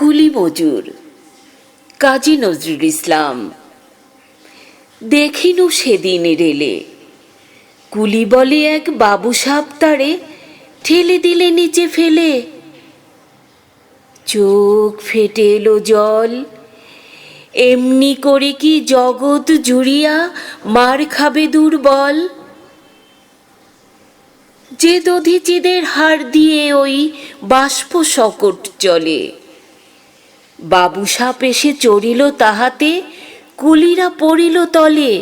কুলি মজুর কাজী নজরুল ইসলাম। দেখিনু সেদিন রেলে, কুলি বলে এক বাবু সাপ তারে ঠেলে দিলে নিচে ফেলে। চোখ ফেটে এলো জল, এমনি করে কি জগৎ জুড়িয়া মার খাবে দুর্বল। যে দধিচিদের হাড় দিয়ে ওই বাষ্প শকট চলে, বাবু সাপ এসে চড়িল তাহাতে, কুলিরা পড়িল তলে।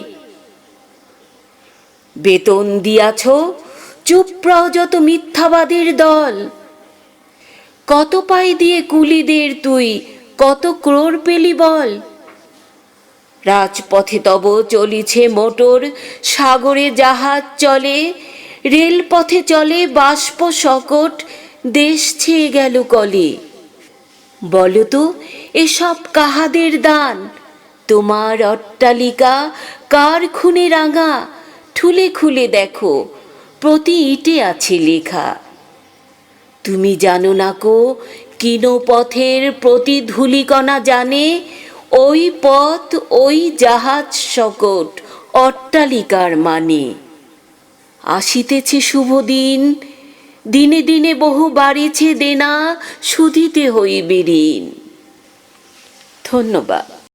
বেতন দিয়াছ, চুপ রও যত মিথ্যাবাদের দল। কত পাই দিয়ে কুলিদের তুই কত ক্রোড় পেলি বল। রাজপথে তব চলিছে মোটর, সাগরে জাহাজ চলে, রেলপথে চলে বাষ্প শকট, দেশ ছেয়ে গেল কলে। বলতো এসব কাহাদের দান, তোমার অট্টালিকা কার খুনে রাঙা। ঠুলে খুলে দেখো, প্রতি ইটে আছে লেখা। তুমি জানো না কো কিন পথের প্রতি ধূলিকণা জানে, ওই পথ ওই জাহাজ শকট অট্টালিকার মানে। আসিতেছে শুভ দিন, দিনে দিনে বহু বাড়িছে দেনা, শুধিতে হইবে ঋণ। ধন্যবাদ।